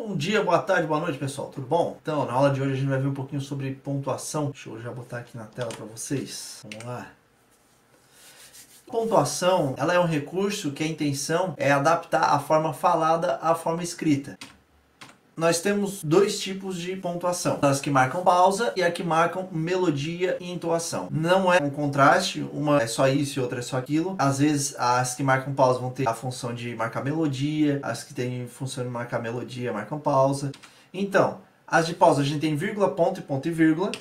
Bom dia, boa tarde, boa noite, pessoal. Tudo bom? Então, na aula de hoje a gente vai ver um pouquinho sobre pontuação. Deixa eu já botar aqui na tela para vocês. Vamos lá. Pontuação, ela é um recurso que a intenção é adaptar a forma falada à forma escrita. Nós temos dois tipos de pontuação, as que marcam pausa e a que marcam melodia e entoação. Não é um contraste, uma é só isso e outra é só aquilo. Às vezes as que marcam pausa vão ter a função de marcar melodia, as que têm função de marcar melodia marcam pausa. Então, as de pausa a gente tem vírgula, ponto e vírgula.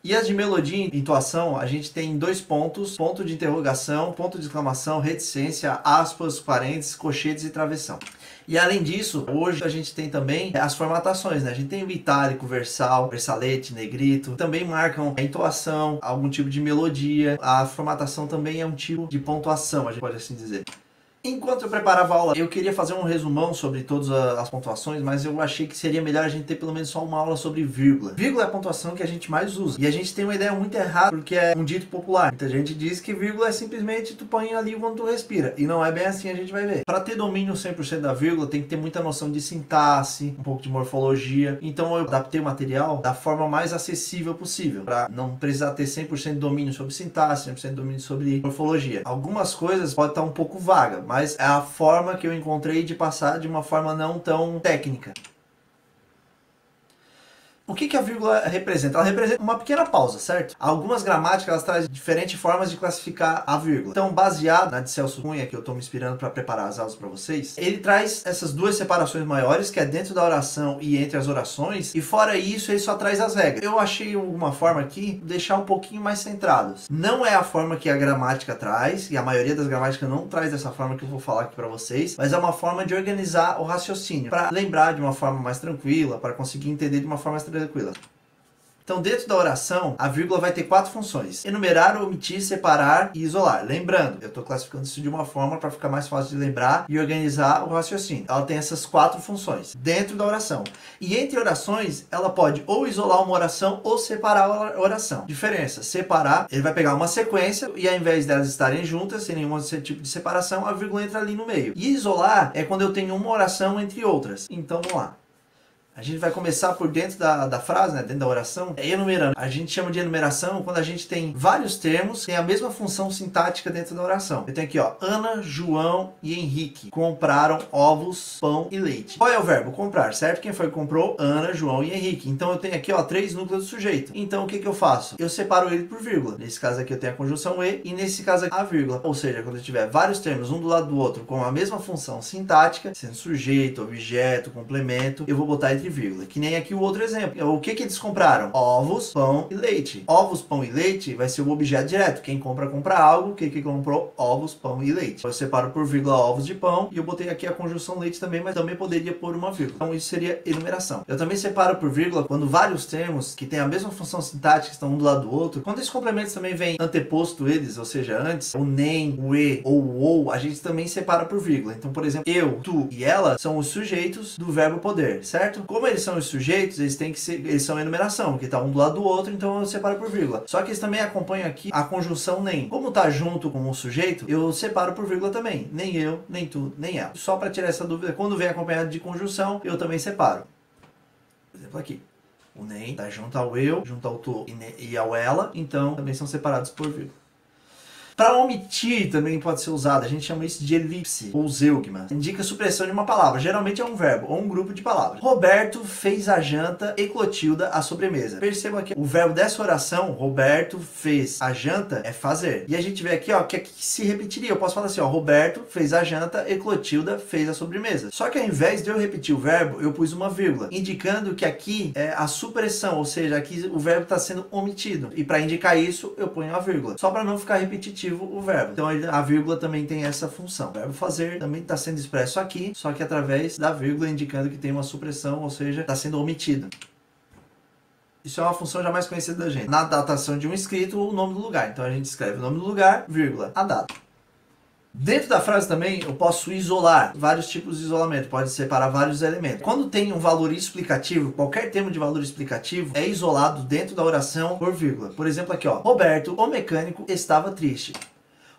E as de melodia e entoação, a gente tem dois pontos, ponto de interrogação, ponto de exclamação, reticência, aspas, parênteses, colchetes e travessão. E além disso, hoje a gente tem também as formatações, né? A gente tem o itálico, versal, versalete, negrito, também marcam a entoação, algum tipo de melodia. A formatação também é um tipo de pontuação, a gente pode assim dizer. Enquanto eu preparava a aula, eu queria fazer um resumão sobre todas as pontuações, mas eu achei que seria melhor a gente ter pelo menos só uma aula sobre vírgula. Vírgula é a pontuação que a gente mais usa. E a gente tem uma ideia muito errada, porque é um dito popular. Muita gente diz que vírgula é simplesmente tu põe ali quando tu respira. E não é bem assim, a gente vai ver. Para ter domínio 100% da vírgula, tem que ter muita noção de sintaxe, um pouco de morfologia. Então eu adaptei o material da forma mais acessível possível, para não precisar ter 100% de domínio sobre sintaxe, 100% de domínio sobre morfologia. Algumas coisas podem estar um pouco vagas, mas é a forma que eu encontrei de passar de uma forma não tão técnica. O que a vírgula representa? Ela representa uma pequena pausa, certo? Algumas gramáticas elas trazem diferentes formas de classificar a vírgula. Então, baseado na de Celso Cunha, que eu estou me inspirando para preparar as aulas para vocês, ele traz essas duas separações maiores, que é dentro da oração e entre as orações, e fora isso, ele só traz as regras. Eu achei alguma forma aqui deixar um pouquinho mais centrados. Não é a forma que a gramática traz, e a maioria das gramáticas não traz dessa forma que eu vou falar aqui para vocês, mas é uma forma de organizar o raciocínio, para lembrar de uma forma mais tranquila, para conseguir entender de uma forma mais tranquila. Então, dentro da oração, a vírgula vai ter quatro funções: enumerar, omitir, separar e isolar. Lembrando, eu estou classificando isso de uma forma para ficar mais fácil de lembrar e organizar o raciocínio. Ela tem essas quatro funções dentro da oração. E entre orações, ela pode ou isolar uma oração ou separar a oração. Diferença: separar, ele vai pegar uma sequência e ao invés delas estarem juntas, sem nenhum tipo de separação, a vírgula entra ali no meio. E isolar é quando eu tenho uma oração entre outras. Então, vamos lá. A gente vai começar por dentro da frase, né, dentro da oração, enumerando. A gente chama de enumeração quando a gente tem vários termos que têm a mesma função sintática dentro da oração. Eu tenho aqui, ó, Ana, João e Henrique compraram ovos, pão e leite. Qual é o verbo? Comprar, certo? Quem foi que comprou? Ana, João e Henrique. Então eu tenho aqui, ó, três núcleos do sujeito. Então o que eu faço? Eu separo ele por vírgula. Nesse caso aqui eu tenho a conjunção e nesse caso aqui a vírgula. Ou seja, quando eu tiver vários termos um do lado do outro com a mesma função sintática, sendo sujeito, objeto, complemento, eu vou botar entre vírgula. Que nem aqui o outro exemplo. O que eles compraram? Ovos, pão e leite. Ovos, pão e leite vai ser o objeto direto. Quem compra algo. O que comprou? Ovos, pão e leite. Eu separo por vírgula ovos de pão e eu botei aqui a conjunção leite também, mas também poderia pôr uma vírgula. Então isso seria enumeração. Eu também separo por vírgula quando vários termos que têm a mesma função sintática estão um do lado do outro. Quando esses complementos também vêm anteposto eles, ou seja, antes, o nem, o e ou o ou, a gente também separa por vírgula. Então, por exemplo, eu, tu e ela são os sujeitos do verbo poder, certo? Como eles são os sujeitos, eles são enumeração, porque tá um do lado do outro, então eu separo por vírgula. Só que eles também acompanham aqui a conjunção nem. Como tá junto com o sujeito, eu separo por vírgula também. Nem eu, nem tu, nem ela. Só para tirar essa dúvida, quando vem acompanhado de conjunção, eu também separo. Por exemplo, aqui. O nem tá junto ao eu, junto ao tu e ao ela, então também são separados por vírgula. Para omitir também pode ser usado, a gente chama isso de elipse ou zeugma. Indica a supressão de uma palavra, geralmente é um verbo ou um grupo de palavras. Roberto fez a janta e Clotilda a sobremesa. Percebam aqui, o verbo dessa oração, Roberto fez a janta, é fazer. E a gente vê aqui, ó, que aqui se repetiria. Eu posso falar assim, ó, Roberto fez a janta e Clotilda fez a sobremesa. Só que ao invés de eu repetir o verbo, eu pus uma vírgula, indicando que aqui é a supressão, ou seja, aqui o verbo está sendo omitido. E para indicar isso, eu ponho a vírgula, só para não ficar repetitivo o verbo. Então a vírgula também tem essa função. O verbo fazer também está sendo expresso aqui, só que através da vírgula, indicando que tem uma supressão, ou seja, está sendo omitido. Isso é uma função já mais conhecida da gente. Na datação de um escrito, o nome do lugar. Então a gente escreve o nome do lugar, vírgula, a data. Dentro da frase também eu posso isolar, vários tipos de isolamento, pode separar vários elementos. Quando tem um valor explicativo, qualquer termo de valor explicativo é isolado dentro da oração por vírgula. Por exemplo aqui, ó, Roberto, o mecânico, estava triste.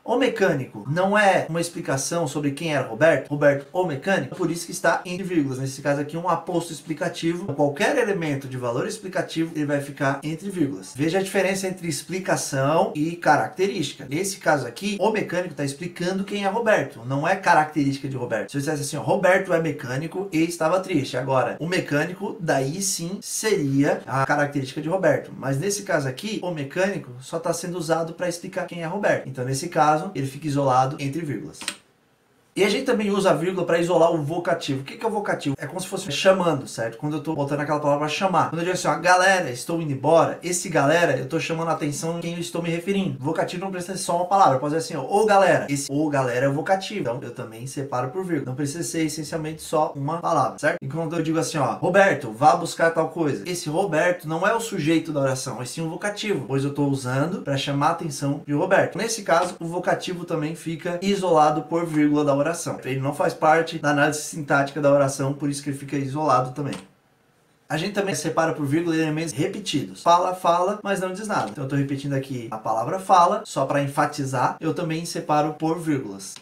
O mecânico não é uma explicação sobre quem era Roberto, Roberto o mecânico, por isso que está entre vírgulas. Nesse caso aqui, um aposto explicativo. Qualquer elemento de valor explicativo, ele vai ficar entre vírgulas. Veja a diferença entre explicação e característica. Nesse caso aqui, o mecânico está explicando quem é Roberto, não é característica de Roberto. Se eu dissesse assim, ó, Roberto é mecânico e estava triste. Agora, o mecânico, daí sim, seria a característica de Roberto. Mas nesse caso aqui, o mecânico só está sendo usado para explicar quem é Roberto. Então, nesse caso, ele fica isolado entre vírgulas. E a gente também usa a vírgula para isolar o vocativo. O que é o vocativo? É como se fosse chamando, certo? Quando eu estou botando aquela palavra para chamar. Quando eu digo assim, ó, galera, estou indo embora. Esse galera, eu estou chamando a atenção em quem eu estou me referindo. Vocativo não precisa ser só uma palavra. Eu posso dizer assim, ó, ô galera. Esse ô galera é o vocativo. Então eu também separo por vírgula. Não precisa ser essencialmente só uma palavra, certo? E quando eu digo assim, ó, Roberto, vá buscar tal coisa. Esse Roberto não é o sujeito da oração, mas sim um vocativo. Pois eu estou usando para chamar a atenção de Roberto. Nesse caso, o vocativo também fica isolado por vírgula da oração. Ele não faz parte da análise sintática da oração, por isso que ele fica isolado também. A gente também separa por vírgula elementos repetidos. Fala, fala, mas não diz nada. Então eu estou repetindo aqui a palavra fala, só para enfatizar. Eu também separo por vírgulas.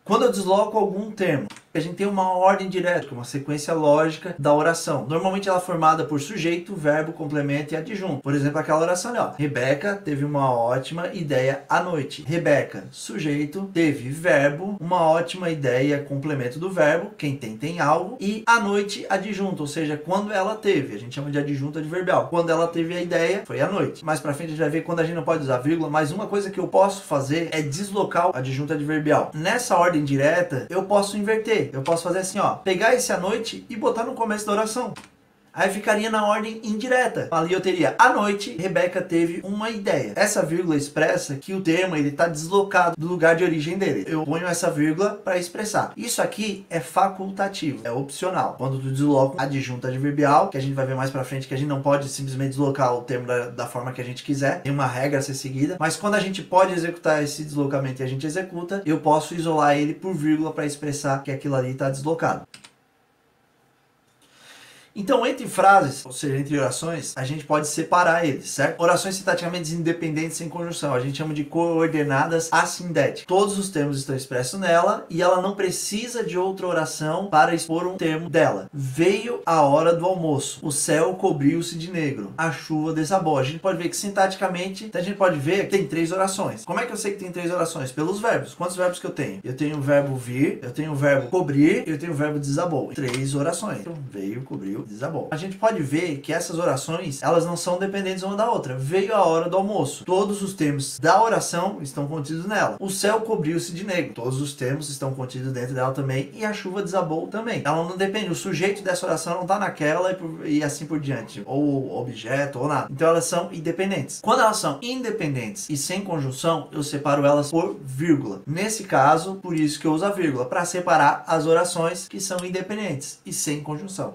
Quando eu desloco algum termo, a gente tem uma ordem direta, uma sequência lógica da oração. Normalmente ela é formada por sujeito, verbo, complemento e adjunto. Por exemplo, aquela oração ali, ó. Rebeca teve uma ótima ideia à noite. Rebeca, sujeito, teve verbo, uma ótima ideia, complemento do verbo. Quem tem algo. E à noite, adjunto, ou seja, quando ela teve. A gente chama de adjunto adverbial. Quando ela teve a ideia, foi à noite. Mais pra frente a gente vai ver quando a gente não pode usar vírgula, mas uma coisa que eu posso fazer é deslocar o adjunto adverbial. Nessa ordem direta, eu posso inverter. Eu posso fazer assim, ó, pegar esse à noite e botar no começo da oração. Aí ficaria na ordem indireta. Ali eu teria, à noite, Rebeca teve uma ideia. Essa vírgula expressa que o termo ele está deslocado do lugar de origem dele. Eu ponho essa vírgula para expressar. Isso aqui é facultativo, é opcional. Quando tu desloca um adjunto adverbial, que a gente vai ver mais para frente, que a gente não pode simplesmente deslocar o termo da forma que a gente quiser. Tem uma regra a ser seguida. Mas quando a gente pode executar esse deslocamento e a gente executa, eu posso isolar ele por vírgula para expressar que aquilo ali está deslocado. Então, entre frases, ou seja, entre orações, a gente pode separar eles, certo? Orações sintaticamente independentes sem conjunção, a gente chama de coordenadas assindéticas. Todos os termos estão expressos nela e ela não precisa de outra oração para expor um termo dela. Veio a hora do almoço, o céu cobriu-se de negro, a chuva desabou. A gente pode ver que sintaticamente, a gente pode ver que tem 3 orações. Como é que eu sei que tem 3 orações? Pelos verbos. Quantos verbos que eu tenho? Eu tenho o verbo vir, eu tenho o verbo cobrir e eu tenho o verbo desabou. 3 orações. Então, veio, cobriu, desabou. A gente pode ver que essas orações, elas não são dependentes uma da outra. Veio a hora do almoço. Todos os termos da oração estão contidos nela. O céu cobriu-se de negro. Todos os termos estão contidos dentro dela também. E a chuva desabou também. Ela não depende. O sujeito dessa oração não está naquela e assim por diante. Ou objeto, ou nada. Então elas são independentes. Quando elas são independentes e sem conjunção, eu separo elas por vírgula. Nesse caso, por isso que eu uso a vírgula. Para separar as orações que são independentes e sem conjunção.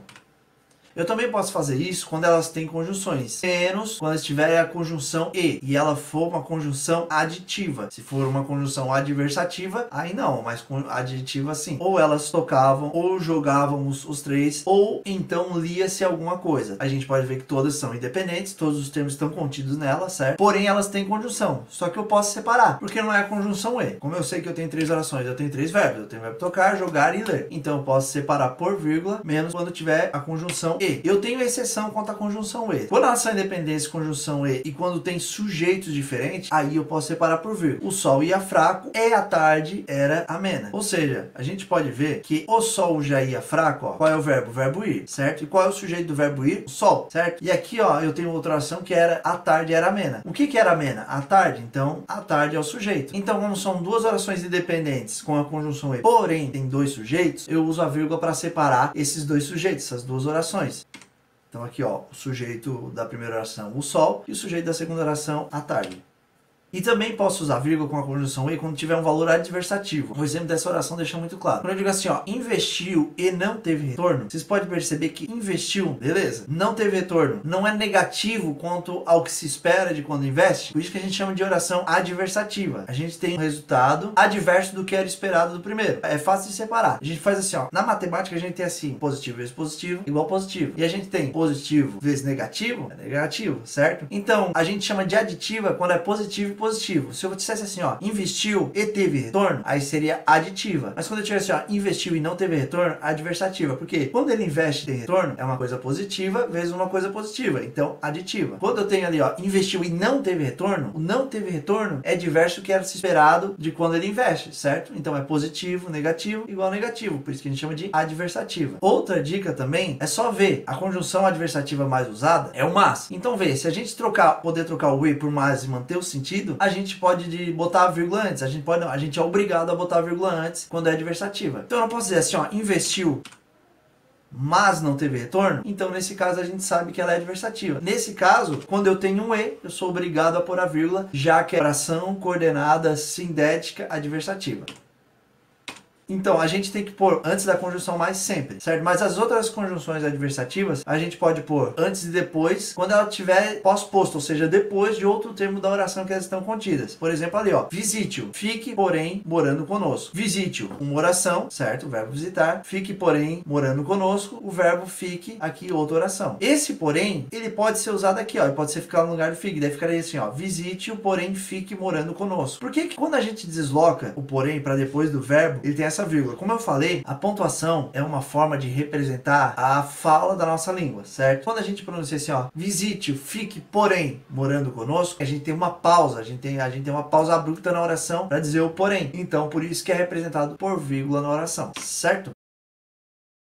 Eu também posso fazer isso quando elas têm conjunções, menos quando elas tiverem a conjunção e ela for uma conjunção aditiva. Se for uma conjunção adversativa, aí não, mas com adjetiva sim. Ou elas tocavam, ou jogavam os 3, ou então lia-se alguma coisa. A gente pode ver que todas são independentes, todos os termos estão contidos nela, certo? Porém, elas têm conjunção, só que eu posso separar, porque não é a conjunção e. Como eu sei que eu tenho 3 orações, eu tenho 3 verbos. Eu tenho o verbo tocar, jogar e ler. Então eu posso separar por vírgula, menos quando tiver a conjunção e. Eu tenho exceção quanto à conjunção e. Quando elas são independentes, conjunção e quando tem sujeitos diferentes, aí eu posso separar por vírgula. O sol ia fraco e a tarde era amena. Ou seja, a gente pode ver que o sol já ia fraco, ó. Qual é o verbo? O verbo ir, certo? E qual é o sujeito do verbo ir? O sol, certo? E aqui, ó, eu tenho outra oração que era a tarde era amena. O que era amena? A tarde. Então, a tarde é o sujeito. Então, como são 2 orações independentes com a conjunção e, porém tem 2 sujeitos, eu uso a vírgula para separar esses 2 sujeitos, essas 2 orações. Então aqui, ó, o sujeito da primeira oração, o sol, e o sujeito da segunda oração, a tarde. E também posso usar vírgula com a conjunção e quando tiver um valor adversativo. O exemplo dessa oração deixa muito claro. Quando eu digo assim, ó, investiu e não teve retorno, vocês podem perceber que investiu, beleza? Não teve retorno. Não é negativo quanto ao que se espera de quando investe. Por isso que a gente chama de oração adversativa. A gente tem um resultado adverso do que era esperado do primeiro. É fácil de separar. A gente faz assim, ó. Na matemática a gente tem assim, positivo vezes positivo igual positivo. E a gente tem positivo vezes negativo, é negativo, certo? Então, a gente chama de aditiva quando é positivo e positivo. Se eu dissesse assim, ó, investiu e teve retorno, aí seria aditiva. Mas quando eu tivesse, ó, investiu e não teve retorno, adversativa. Porque quando ele investe e tem retorno, é uma coisa positiva vezes uma coisa positiva. Então, aditiva. Quando eu tenho ali, ó, investiu e não teve retorno, o não teve retorno é diverso do que era se esperado de quando ele investe, certo? Então, é positivo, negativo, igual negativo. Por isso que a gente chama de adversativa. Outra dica também é só ver. A conjunção adversativa mais usada é o mas. Então, vê, se a gente poder trocar o e por mas e manter o sentido, a gente pode botar a vírgula antes. A gente é obrigado a botar a vírgula antes quando é adversativa. Então, eu não posso dizer assim, ó, investiu, mas não teve retorno, então nesse caso a gente sabe que ela é adversativa. Nesse caso, quando eu tenho um e, eu sou obrigado a pôr a vírgula, já que é oração coordenada sindética adversativa. Então, a gente tem que pôr antes da conjunção mais sempre, certo? Mas as outras conjunções adversativas, a gente pode pôr antes e depois, quando ela tiver pós-posto, ou seja, depois de outro termo da oração que elas estão contidas. Por exemplo, ali, ó, visite-o, fique, porém, morando conosco. Visite-o, uma oração, certo? O verbo visitar. Fique, porém, morando conosco. O verbo fique, aqui, outra oração. Esse, porém, ele pode ser usado aqui, ó, ele pode ser ficar no lugar do fique. Daí ficaria assim, ó, visite-o, porém, fique morando conosco. Por que quando a gente desloca o porém para depois do verbo, ele tem essa vírgula? Como eu falei, a pontuação é uma forma de representar a fala da nossa língua, certo? Quando a gente pronuncia assim, ó, visite, fique, porém, morando conosco, a gente tem uma pausa, a gente tem uma pausa abrupta na oração para dizer o porém. Então, por isso que é representado por vírgula na oração, certo?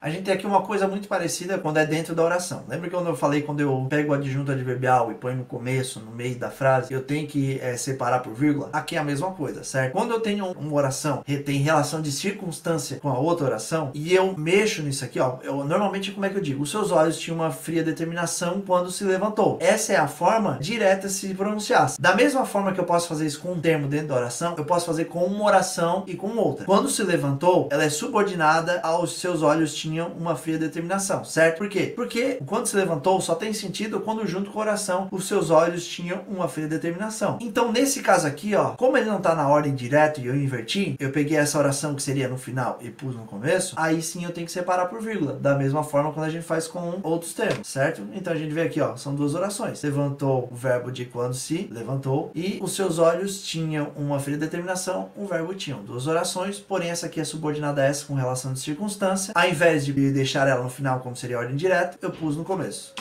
A gente tem aqui uma coisa muito parecida quando é dentro da oração. Lembra que quando eu falei, quando eu pego o adjunto adverbial e ponho no começo, no meio da frase, eu tenho que separar por vírgula? Aqui é a mesma coisa, certo? Quando eu tenho uma oração que tem relação de circunstância com a outra oração, e eu mexo nisso aqui, ó, normalmente como é que eu digo? Os seus olhos tinham uma fria determinação quando se levantou. Essa é a forma direta de se pronunciar. Da mesma forma que eu posso fazer isso com um termo dentro da oração, eu posso fazer com uma oração e com outra. Quando se levantou, ela é subordinada aos seus olhos tinham uma fria determinação, certo? Por quê? Porque quando se levantou só tem sentido quando junto com a oração os seus olhos tinham uma fria determinação. Então nesse caso aqui, ó, como ele não tá na ordem direta e eu inverti, eu peguei essa oração que seria no final e pus no começo, aí sim eu tenho que separar por vírgula, da mesma forma quando a gente faz com outros termos, certo? Então a gente vê aqui, ó, são duas orações. Levantou o verbo de quando se levantou e os seus olhos tinham uma fria determinação, o verbo tinham. Duas orações, porém essa aqui é subordinada a essa com relação de circunstância. Ao invés de deixar ela no final como seria ordem direta, eu pus no começo.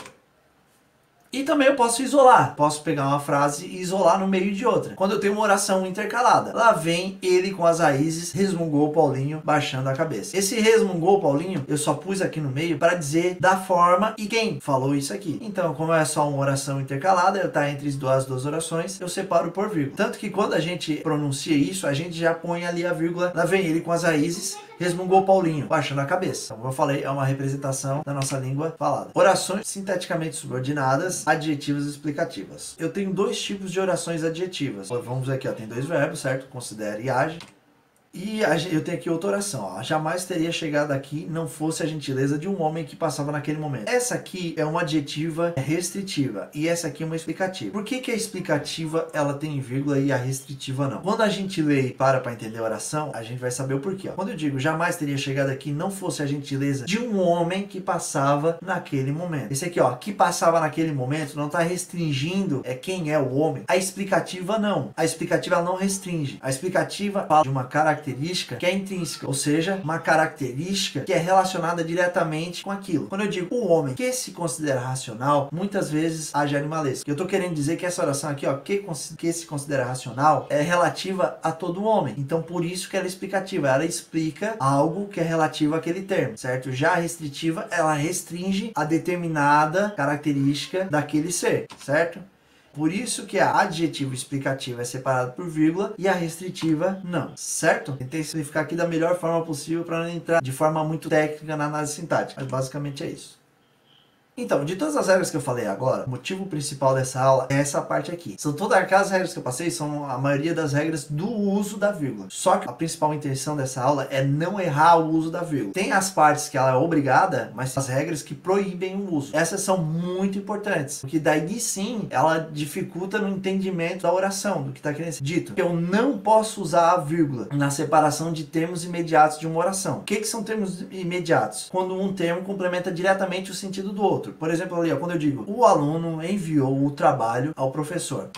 E também eu posso isolar. Posso pegar uma frase e isolar no meio de outra. Quando eu tenho uma oração intercalada. Lá vem ele com as raízes, resmungou Paulinho, baixando a cabeça. Esse resmungou Paulinho, eu só pus aqui no meio para dizer da forma e quem falou isso aqui. Então, como é só uma oração intercalada, eu tá entre as duas orações, eu separo por vírgula. Tanto que quando a gente pronuncia isso, a gente já põe ali a vírgula. Lá vem ele com as raízes, resmungou Paulinho, baixando a cabeça. Como eu falei, é uma representação da nossa língua falada. Orações sinteticamente subordinadas, adjetivas explicativas. Eu tenho dois tipos de orações adjetivas. Vamos ver aqui, ó, tem dois verbos, certo? Considere e age. E eu tenho aqui outra oração, ó. Jamais teria chegado aqui não fosse a gentileza de um homem que passava naquele momento. Essa aqui é uma adjetiva restritiva e essa aqui é uma explicativa. Por que a explicativa ela tem vírgula e a restritiva não? Quando a gente lê e para entender a oração, a gente vai saber o porquê, ó. Quando eu digo jamais teria chegado aqui não fosse a gentileza de um homem que passava naquele momento. Esse aqui, ó, que passava naquele momento não está restringindo quem é o homem. A explicativa não. A explicativa ela não restringe. A explicativa fala de uma característica que é intrínseca, ou seja, uma característica que é relacionada diretamente com aquilo. Quando eu digo o homem que se considera racional, muitas vezes age animalesco. Eu estou querendo dizer que essa oração aqui, ó, que se considera racional, é relativa a todo homem. Então, por isso que ela é explicativa. Ela explica algo que é relativo àquele termo, certo? Já a restritiva, ela restringe a determinada característica daquele ser, certo? Por isso que a adjetiva explicativa é separada por vírgula e a restritiva não, certo? Tentei simplificar aqui da melhor forma possível para não entrar de forma muito técnica na análise sintática, mas basicamente é isso. Então, de todas as regras que eu falei agora, o motivo principal dessa aula é essa parte aqui. São todas aquelas regras que eu passei, são a maioria das regras do uso da vírgula. Só que a principal intenção dessa aula é não errar o uso da vírgula. Tem as partes que ela é obrigada, mas as regras que proíbem o uso. Essas são muito importantes, porque daí sim, ela dificulta no entendimento da oração, do que está querendo ser dito. Eu não posso usar a vírgula na separação de termos imediatos de uma oração. O que são termos imediatos? Quando um termo complementa diretamente o sentido do outro. Por exemplo, ali, ó, quando eu digo o aluno enviou o trabalho ao professor.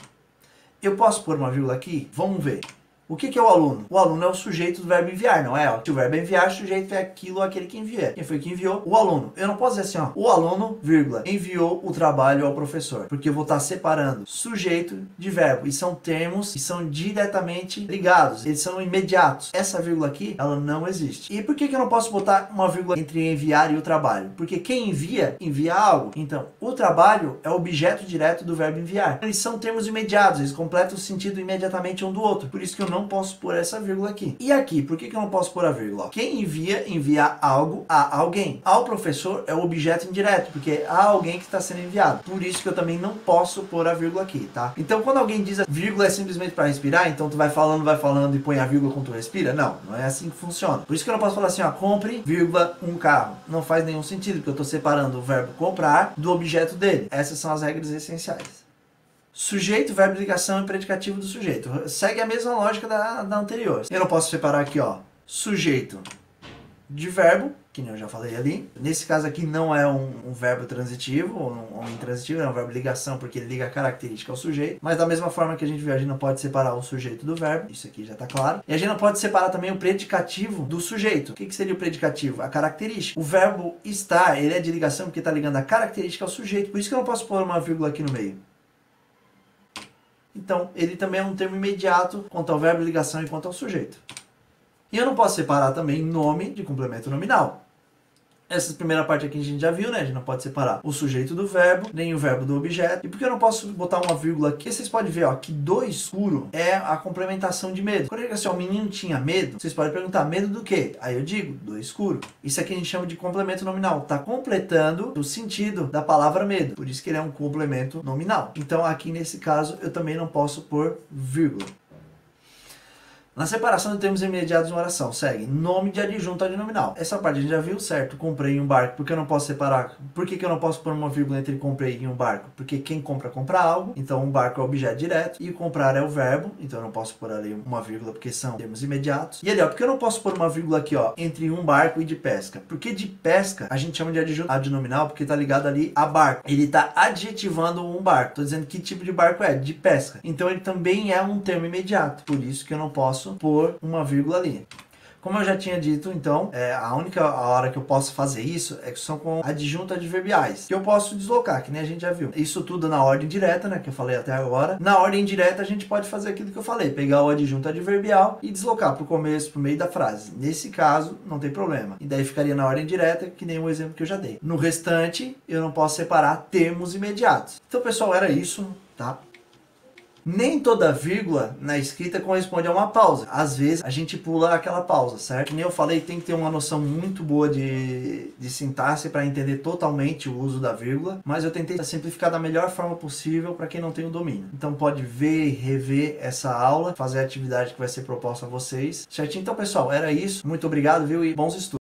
Eu posso pôr uma vírgula aqui? Vamos ver. O que é o aluno? O aluno é o sujeito do verbo enviar, não é? Se o verbo é enviar, o sujeito é aquilo, aquele que envia. Quem foi que enviou? O aluno. Eu não posso dizer assim, ó, o aluno, vírgula, enviou o trabalho ao professor. Porque eu vou estar separando sujeito de verbo. E são termos que são diretamente ligados. Eles são imediatos. Essa vírgula aqui, ela não existe. E por que eu não posso botar uma vírgula entre enviar e o trabalho? Porque quem envia, envia algo. Então, o trabalho é o objeto direto do verbo enviar. Eles são termos imediatos. Eles completam o sentido imediatamente um do outro. Por isso que eu não posso pôr essa vírgula aqui. E aqui, por que eu não posso pôr a vírgula? Quem envia, envia algo a alguém. Ao professor é o objeto indireto, porque há alguém que está sendo enviado. Por isso que eu também não posso pôr a vírgula aqui, tá? Então, quando alguém diz a vírgula é simplesmente para respirar, então tu vai falando e põe a vírgula quando tu respira? Não, não é assim que funciona. Por isso que eu não posso falar assim, ó, compre, vírgula, um carro. Não faz nenhum sentido, porque eu estou separando o verbo comprar do objeto dele. Essas são as regras essenciais. Sujeito, verbo, ligação e predicativo do sujeito. Segue a mesma lógica da anterior. Eu não posso separar aqui, ó, sujeito de verbo, que nem eu já falei ali. Nesse caso aqui não é um verbo transitivo ou um intransitivo, é um verbo ligação, porque ele liga a característica ao sujeito. Mas da mesma forma que a gente viu, a gente não pode separar o sujeito do verbo. Isso aqui já está claro. E a gente não pode separar também o predicativo do sujeito. O que seria o predicativo? A característica. O verbo estar, ele é de ligação porque está ligando a característica ao sujeito. Por isso que eu não posso pôr uma vírgula aqui no meio. Então, ele também é um termo imediato quanto ao verbo, ligação e quanto ao sujeito. E eu não posso separar também nome de complemento nominal. Essa primeira parte aqui a gente já viu, né? A gente não pode separar o sujeito do verbo, nem o verbo do objeto. E por que eu não posso botar uma vírgula aqui? Vocês podem ver, ó, que do escuro é a complementação de medo. Quando eu digo assim, ó, o menino tinha medo, vocês podem perguntar, medo do quê? Aí eu digo, do escuro. Isso aqui a gente chama de complemento nominal. Tá completando o sentido da palavra medo. Por isso que ele é um complemento nominal. Então aqui nesse caso eu também não posso pôr vírgula. Na separação de termos imediatos de uma oração, segue nome de adjunto adnominal. Essa parte a gente já viu, certo? Comprei um barco. Por que eu não posso separar? Por que eu não posso pôr uma vírgula entre comprei e um barco? Porque quem compra, compra algo. Então um barco é o objeto direto. E comprar é o verbo. Então eu não posso pôr ali uma vírgula porque são termos imediatos. E ali, ó, por que eu não posso pôr uma vírgula aqui, ó, entre um barco e de pesca? Porque de pesca a gente chama de adjunto adnominal porque tá ligado ali a barco. Ele tá adjetivando um barco. Tô dizendo que tipo de barco é? De pesca. Então ele também é um termo imediato. Por isso que eu não posso pôr uma vírgula ali. Como eu já tinha dito, então, a única hora que eu posso fazer isso é que são com adjunto adverbiais, que eu posso deslocar, que nem a gente já viu. Isso tudo na ordem direta, né, que eu falei até agora. Na ordem indireta a gente pode fazer aquilo que eu falei, pegar o adjunto adverbial e deslocar para o começo, para o meio da frase. Nesse caso, não tem problema. E daí ficaria na ordem direta, que nem o exemplo que eu já dei. No restante, eu não posso separar termos imediatos. Então, pessoal, era isso, tá? Nem toda vírgula na escrita corresponde a uma pausa. Às vezes a gente pula aquela pausa, certo? Como eu falei, tem que ter uma noção muito boa de sintaxe para entender totalmente o uso da vírgula, mas eu tentei simplificar da melhor forma possível para quem não tem o domínio. Então pode ver e rever essa aula, fazer a atividade que vai ser proposta a vocês, certinho? Então, pessoal, era isso. Muito obrigado, viu? E bons estudos.